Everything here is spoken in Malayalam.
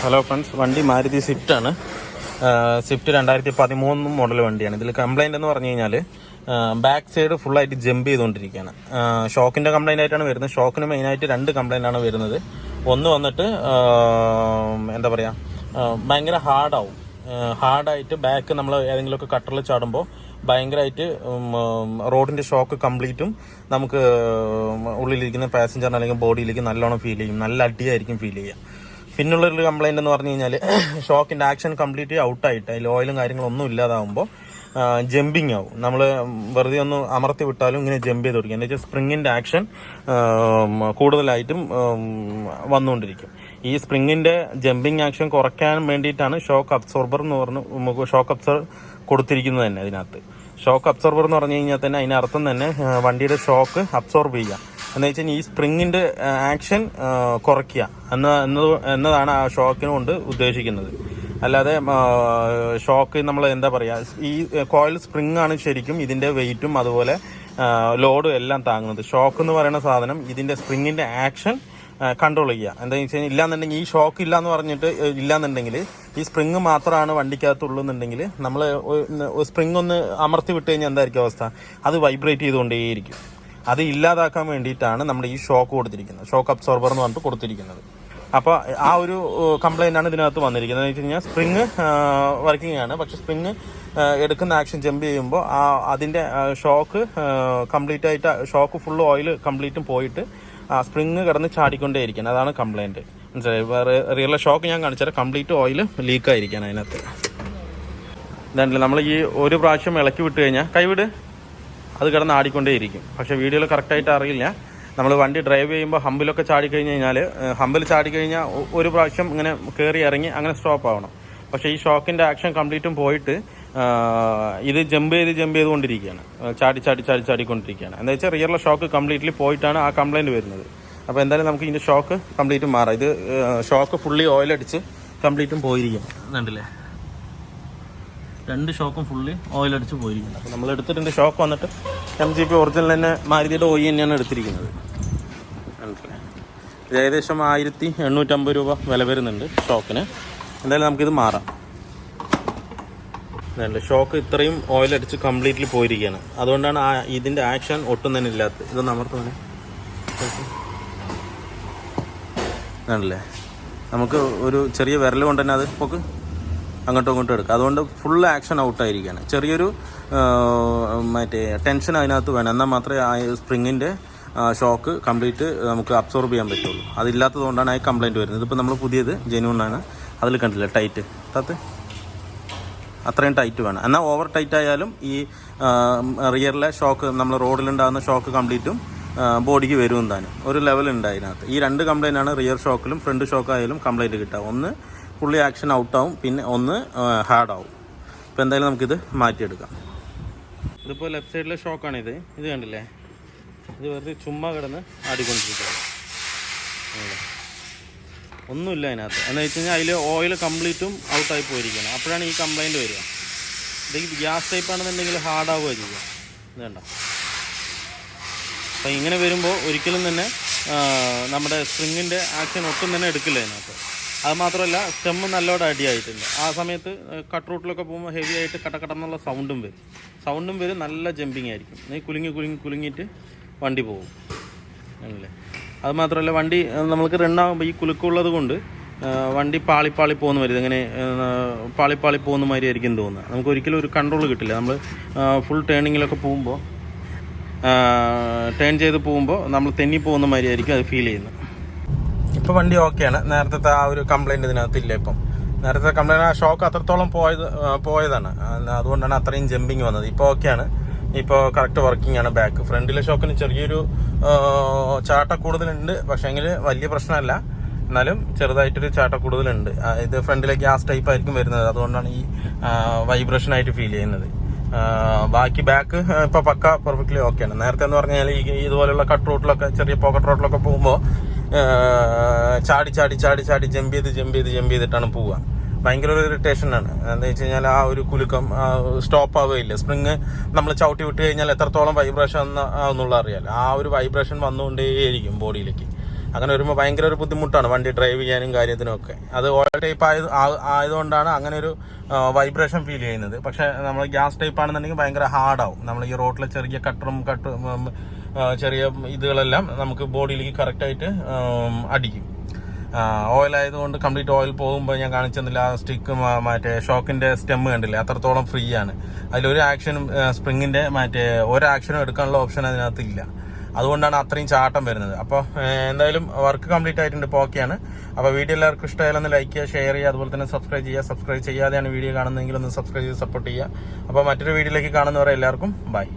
ഹലോ ഫ്രണ്ട്സ്, വണ്ടി മാരുതി സ്വിഫ്റ്റ് ആണ്. സ്വിഫ്റ്റ് 2013 മോഡൽ വണ്ടിയാണ്. ഇതിൽ കംപ്ലൈൻറ്റ് എന്ന് പറഞ്ഞു കഴിഞ്ഞാൽ ബാക്ക് സൈഡ് ഫുള്ളായിട്ട് ജമ്പ് ചെയ്തുകൊണ്ടിരിക്കുകയാണ്. ഷോക്കിൻ്റെ കംപ്ലൈൻ്റ് ആയിട്ടാണ് വരുന്നത്. ഷോക്കിന് മെയിനായിട്ട് 2 കംപ്ലൈൻ്റാണ് വരുന്നത്. ഒന്ന് വന്നിട്ട് എന്താ പറയുക, ഭയങ്കര ഹാർഡായിട്ട് ബാക്ക് നമ്മൾ ഏതെങ്കിലുമൊക്കെ കട്ടറിൽ ചാടുമ്പോൾ ഭയങ്കരമായിട്ട് റോഡിൻ്റെ ഷോക്ക് കംപ്ലീറ്റും നമുക്ക് ഉള്ളിലിരിക്കുന്ന പാസഞ്ചറിന് അല്ലെങ്കിൽ ബോഡിയിലേക്ക് നല്ലോണം ഫീൽ ചെയ്യും. നല്ല അടിയായിരിക്കും ഫീൽ ചെയ്യുക. പിന്നുള്ളൊരു കംപ്ലൈൻറ്റ് എന്ന് പറഞ്ഞു കഴിഞ്ഞാൽ ഷോക്കിൻ്റെ ആക്ഷൻ കംപ്ലീറ്റ്ലി ഔട്ടായിട്ട് അതിൽ ഓയിലും കാര്യങ്ങളൊന്നും ഇല്ലാതാകുമ്പോൾ ജമ്പിങ് ആവും. നമ്മൾ വെറുതെ ഒന്ന് അമർത്തി വിട്ടാലും ഇങ്ങനെ ജമ്പ് ചെയ്ത് കൊടുക്കുക. എന്താ വെച്ചാൽ സ്പ്രിങ്ങിൻ്റെ ആക്ഷൻ കൂടുതലായിട്ടും വന്നുകൊണ്ടിരിക്കും. ഈ സ്പ്രിങ്ങിൻ്റെ ജമ്പിങ് ആക്ഷൻ കുറയ്ക്കാൻ വേണ്ടിയിട്ടാണ് ഷോക്ക് അബ്സോർബർ എന്ന് പറഞ്ഞ് ഷോക്ക് അബ്സോർബർ കൊടുത്തിരിക്കുന്നത് തന്നെ. അതിനകത്ത് ഷോക്ക് അബ്സോർബർ എന്ന് പറഞ്ഞു കഴിഞ്ഞാൽ തന്നെ അതിനർത്ഥം തന്നെ വണ്ടിയുടെ ഷോക്ക് അബ്സോർബ് ചെയ്യുക എന്ന് വെച്ചാൽ ഈ സ്പ്രിങ്ങിൻ്റെ ആക്ഷൻ കുറയ്ക്കുക എന്നതാണ് ആ ഷോക്കിന് കൊണ്ട് ഉദ്ദേശിക്കുന്നത്. അല്ലാതെ ഷോക്ക് നമ്മൾ എന്താ പറയുക, ഈ കോയിൽ സ്പ്രിങ് ആണ് ശരിക്കും ഇതിൻ്റെ വെയിറ്റും അതുപോലെ ലോഡും എല്ലാം താങ്ങുന്നത്. ഷോക്ക് എന്ന് പറയുന്ന സാധനം ഇതിൻ്റെ സ്പ്രിങ്ങിൻ്റെ ആക്ഷൻ കൺട്രോൾ ചെയ്യുക. എന്താണെന്ന് വെച്ച് കഴിഞ്ഞാൽ ഇല്ലാന്നുണ്ടെങ്കിൽ ഈ ഷോക്ക് ഇല്ലയെന്ന് പറഞ്ഞിട്ട് ഇല്ലാന്നുണ്ടെങ്കിൽ ഈ സ്പ്രിങ് മാത്രമാണ് വണ്ടിക്കകത്തുള്ളൂന്നുണ്ടെങ്കിൽ നമ്മൾ സ്പ്രിങ് ഒന്ന് അമർത്തി വിട്ട് കഴിഞ്ഞാൽ എന്തായിരിക്കും അവസ്ഥ? അത് വൈബ്രേറ്റ് ചെയ്തുകൊണ്ടേയിരിക്കും. അത് ഇല്ലാതാക്കാൻ വേണ്ടിയിട്ടാണ് നമ്മുടെ ഈ ഷോക്ക് കൊടുത്തിരിക്കുന്നത്, ഷോക്ക് അബ്സോർബർ എന്ന് പറഞ്ഞിട്ട് കൊടുത്തിരിക്കുന്നത്. അപ്പോൾ ആ ഒരു കംപ്ലൈൻ്റ് ആണ് ഇതിനകത്ത് വന്നിരിക്കുന്നത്. എന്ന് വെച്ച് കഴിഞ്ഞാൽ സ്പ്രിങ് വർക്കിംഗ് ആണ്, പക്ഷെ സ്പ്രിങ് എടുക്കുന്ന ആക്ഷൻ ജമ്പ് ചെയ്യുമ്പോൾ അതിൻ്റെ ഷോക്ക് കംപ്ലീറ്റ് ആയിട്ട് ഷോക്ക് ഫുള്ള് ഓയിൽ കംപ്ലീറ്റും പോയിട്ട് സ്പ്രിങ് കിടന്ന് ചാടിക്കൊണ്ടേയിരിക്കണം. അതാണ് കംപ്ലൈൻറ്റ്. മനസ്സിലായി? റിയൽ ഷോക്ക് ഞാൻ കാണിച്ചാൽ കംപ്ലീറ്റ് ഓയിൽ ലീക്കായിരിക്കണം അതിനകത്ത്. ഇതാണല്ലേ, നമ്മൾ ഈ ഒരു പ്രാവശ്യം ഇളക്കി വിട്ട് കഴിഞ്ഞാൽ കൈവിട് അത് കിടന്ന് ആടിക്കൊണ്ടേയിരിക്കും. പക്ഷേ വീഡിയോയിൽ കറക്റ്റായിട്ട് അറിയില്ല. നമ്മൾ വണ്ടി ഡ്രൈവ് ചെയ്യുമ്പോൾ ഹമ്പിലൊക്കെ ചാടിക്കഴിഞ്ഞ് കഴിഞ്ഞാൽ ഹമ്പിൽ ചാടിക്കഴിഞ്ഞാൽ ഒരു പ്രാവശ്യം ഇങ്ങനെ കയറി ഇറങ്ങി അങ്ങനെ സ്റ്റോപ്പ് ആവണം. പക്ഷേ ഈ ഷോക്കിൻ്റെ ആക്ഷൻ കംപ്ലീറ്റും പോയിട്ട് ഇത് ജമ്പ് ചെയ്തുകൊണ്ടിരിക്കുകയാണ്, ചാടിക്കൊണ്ടിരിക്കുകയാണ്. എന്താ വെച്ചാൽ റിയറിലെ ഷോക്ക് കംപ്ലീറ്റ്ലി പോയിട്ടാണ് ആ കംപ്ലൈൻറ്റ് വരുന്നത്. അപ്പോൾ എന്തായാലും നമുക്ക് ഇതിൻ്റെ ഷോക്ക് കംപ്ലീറ്റും മാറാം. ഇത് ഷോക്ക് ഫുള്ളി ഓയിലടിച്ച് കംപ്ലീറ്റും പോയിരിക്കും. കണ്ടില്ലേ, 2 ഷോക്കും ഫുള്ളി ഓയിലടിച്ച് പോയിരിക്കുന്നത്. അപ്പോൾ നമ്മൾ എടുത്തിട്ടുണ്ട് ഷോക്ക് വന്നിട്ട് MGP ഒറിജിനൽ തന്നെ മാരുതിയുടെ OE തന്നെയാണ് എടുത്തിരിക്കുന്നത്. മനസ്സിലായി? ഇത് ഏകദേശം 1850 രൂപ വില വരുന്നുണ്ട് ഷോക്കിന്. എന്തായാലും നമുക്കിത് മാറാം. അതല്ല, ഷോക്ക് ഇത്രയും ഓയിലടിച്ച് കംപ്ലീറ്റ്ലി പോയിരിക്കുകയാണ്. അതുകൊണ്ടാണ് ഇതിൻ്റെ ആക്ഷൻ ഒട്ടും തന്നെ ഇല്ലാത്തത്. ഇതൊന്ന് അമർത്തുന്നത് ആണല്ലേ, നമുക്ക് ഒരു ചെറിയ വിരൽ കൊണ്ട് തന്നെ അത് പൊക്ക് അങ്ങോട്ടും ഇങ്ങോട്ടും എടുക്കുക. അതുകൊണ്ട് ഫുൾ ആക്ഷൻ ഔട്ടായിരിക്കുകയാണ്. ചെറിയൊരു ടെൻഷൻ അതിനകത്ത് വേണം, എന്നാൽ മാത്രമേ ആ സ്പ്രിങ്ങിൻ്റെ ഷോക്ക് കംപ്ലീറ്റ് നമുക്ക് അബ്സോർബ് ചെയ്യാൻ പറ്റുള്ളൂ. അതില്ലാത്തത് കൊണ്ടാണ് ആ കംപ്ലൈൻറ്റ് വരുന്നത്. ഇതിപ്പോൾ നമ്മൾ പുതിയത് ജെന്യൂണാണ്. അതിൽ കണ്ടില്ല ടൈറ്റ് അത്രയും ടൈറ്റ് വേണം. എന്നാൽ ഓവർ ടൈറ്റ് ആയാലും ഈ റിയറിലെ ഷോക്ക് നമ്മൾ റോഡിലുണ്ടാകുന്ന ഷോക്ക് കംപ്ലീറ്റും ബോഡിക്ക് വരും താനും. ഒരു ലെവലുണ്ട് അതിനകത്ത്. ഈ 2 കംപ്ലൈൻ്റാണ് റിയർ ഷോക്കിലും ഫ്രണ്ട് ഷോക്കായാലും കംപ്ലൈൻറ്റ് കിട്ടുക. ഒന്ന് ഫുള്ളി ആക്ഷൻ ഔട്ടാവും, പിന്നെ ഒന്ന് ഹാർഡാവും. ഇപ്പോൾ എന്തായാലും നമുക്കിത് മാറ്റിയെടുക്കാം. ഇതിപ്പോൾ ലെഫ്റ്റ് സൈഡിലെ ഷോക്കാണിത്. ഇത് കണ്ടില്ലേ, ഇത് വെറുതെ ചുമ്മാ കിടന്ന് ആടിക്കൊണ്ടിരിക്കുകയാണ്. ഒന്നുമില്ല അതിനകത്ത്. എന്ന് വെച്ച് കഴിഞ്ഞാൽ അതിൽ ഓയിൽ കംപ്ലീറ്റും ഔട്ടായി പോയിരിക്കുകയാണ്. അപ്പോഴാണ് ഈ കംപ്ലൈൻറ്റ് വരിക. ഇത് ഗ്യാസ് ടൈപ്പ് ആണെന്നുണ്ടെങ്കിൽ ഹാർഡാവുക ചെയ്യുക. ഇത് കണ്ടോ. അപ്പോൾ ഇങ്ങനെ വരുമ്പോൾ ഒരിക്കലും തന്നെ നമ്മുടെ സ്പ്രിങ്ങിൻ്റെ ആക്ഷൻ ഒട്ടും തന്നെ എടുക്കില്ല അതിനകത്ത്. അത് മാത്രമല്ല, സ്റ്റെമ്മ് നല്ലോണം അടിയായിട്ടുണ്ട്. ആ സമയത്ത് കട്ട് റൂട്ടിലൊക്കെ പോകുമ്പോൾ ഹെവി ആയിട്ട് കടന്നുള്ള സൗണ്ടും വരും. നല്ല ജമ്പിങ് ആയിരിക്കും. കുലുങ്ങിയിട്ട് വണ്ടി പോകും. അല്ലേ? അത് മാത്രമല്ല, വണ്ടി നമുക്ക് റണ്ണാകുമ്പോൾ ഈ കുലുക്കമുള്ളത് കൊണ്ട് വണ്ടി പാളിപ്പാളി പോകുന്ന മാതിരി, ഇങ്ങനെ പാളിപ്പാളി പോകുന്ന മാതിരി ആയിരിക്കും തോന്നുക. നമുക്ക് ഒരിക്കലും ഒരു കൺട്രോൾ കിട്ടില്ല. നമ്മൾ ഫുൾ ടേണിങ്ങിലൊക്കെ പോകുമ്പോൾ ടേൺ ചെയ്ത് പോകുമ്പോൾ നമ്മൾ തെന്നി പോകുന്ന മാതിരി ആയിരിക്കും അത് ഫീൽ ചെയ്യുന്നത്. ഇപ്പോൾ വണ്ടി ഓക്കെയാണ്. നേരത്തെ ആ ഒരു കംപ്ലൈൻറ്റ് ഇതിനകത്തില്ല. ഇപ്പം നേരത്തെ കംപ്ലൈൻറ്റ് ആ ഷോക്ക് അത്രത്തോളം പോയതാണ്. അതുകൊണ്ടാണ് അത്രയും ജമ്പിങ് വന്നത്. ഇപ്പോൾ ഓക്കെയാണ്. ഇപ്പോൾ കറക്റ്റ് വർക്കിംഗ് ആണ്. ഫ്രണ്ടിലെ ഷോക്കിന് ചെറിയൊരു ചാട്ടക്കൂടുതലുണ്ട്. പക്ഷേങ്കിൽ വലിയ പ്രശ്നമല്ല, എന്നാലും ചെറുതായിട്ടൊരു ചാട്ടക്കൂടുതലുണ്ട്. ഇത് ഫ്രണ്ടിലെ ഗ്യാസ് ടൈപ്പ് ആയിരിക്കും വരുന്നത്. അതുകൊണ്ടാണ് ഈ വൈബ്രേഷനായിട്ട് ഫീൽ ചെയ്യുന്നത്. ബാക്കി ബാക്ക് ഇപ്പോൾ പക്ക പെർഫെക്റ്റ്ലി ഓക്കെയാണ്. നേരത്തെ എന്ന് പറഞ്ഞാൽ ഇതുപോലെയുള്ള കട്ട് റൂട്ടിലൊക്കെ, ചെറിയ പോക്കറ്റ് റോഡിലൊക്കെ പോകുമ്പോൾ ചാടി ജമ്പ് ചെയ്തിട്ടാണ് പോവുക. ഭയങ്കര ഒരു ഇറിറ്റേഷനാണ്. എന്താ വെച്ച് കഴിഞ്ഞാൽ ആ ഒരു കുലുക്കം സ്റ്റോപ്പ് ആവുകയില്ല. സ്പ്രിങ് നമ്മൾ ചവിട്ടി വിട്ട് കഴിഞ്ഞാൽ എത്രത്തോളം വൈബ്രേഷൻ എന്നുള്ള അറിയാമല്ലോ. ആ ഒരു വൈബ്രേഷൻ വന്നുകൊണ്ടേയിരിക്കും ബോഡിയിലേക്ക്. അങ്ങനെ വരുമ്പോൾ ഭയങ്കര ഒരു ബുദ്ധിമുട്ടാണ് വണ്ടി ഡ്രൈവ് ചെയ്യാനും കാര്യത്തിനും ഒക്കെ. അത് ഓയിൽ ടൈപ്പ് ആയതുകൊണ്ടാണ് അങ്ങനെ ഒരു വൈബ്രേഷൻ ഫീൽ ചെയ്യുന്നത്. പക്ഷെ നമ്മൾ ഗ്യാസ് ടൈപ്പ് ആണെന്നുണ്ടെങ്കിൽ ഭയങ്കര ഹാർഡാവും. നമ്മൾ ഈ റോഡിലെ ചെറിയ ചെറിയ ഇതുകളെല്ലാം നമുക്ക് ബോഡിയിലേക്ക് കറക്റ്റായിട്ട് അടിക്കും. ഓയിൽ ആയതുകൊണ്ട് കംപ്ലീറ്റ് ഓയിൽ പോകുമ്പോൾ ഞാൻ കാണിച്ചെന്നില്ല, ആ സ്റ്റിക്ക് മറ്റേ ഷോക്കിന്റെ സ്റ്റെമ്മ് കണ്ടില്ലേ, അത്രത്തോളം ഫ്രീ ആണ്. അതിലൊരു ആക്ഷനും സ്പ്രിങ്ങിന്റെ ഒരു ആക്ഷനും എടുക്കാനുള്ള ഓപ്ഷൻ അതിനകത്ത് ഇല്ല. അതുകൊണ്ടാണ് അത്രയും ചാട്ടം വരുന്നത്. അപ്പോൾ എന്തായാലും വർക്ക് കംപ്ലീറ്റ് ആയിട്ടുണ്ട്, ഇപ്പോൾ ഓക്കെയാണ്. അപ്പോൾ വീഡിയോ എല്ലാവർക്കും ഇഷ്ടമായാലൊന്ന് ലൈക്ക് ചെയ്യുക, ഷെയർ ചെയ്യുക, അതുപോലെ തന്നെ സബ്സ്ക്രൈബ് ചെയ്യുക. സബ്സ്ക്രൈബ് ചെയ്യാതെയാണ് വീഡിയോ കാണുന്നതെങ്കിൽ ഒന്ന് സബ്സ്ക്രൈബ് ചെയ്ത് സപ്പോർട്ട് ചെയ്യുക. അപ്പോൾ മറ്റൊരു വീഡിയോയിലേക്ക് കാണുന്നവരെ എല്ലാവർക്കും ബൈ.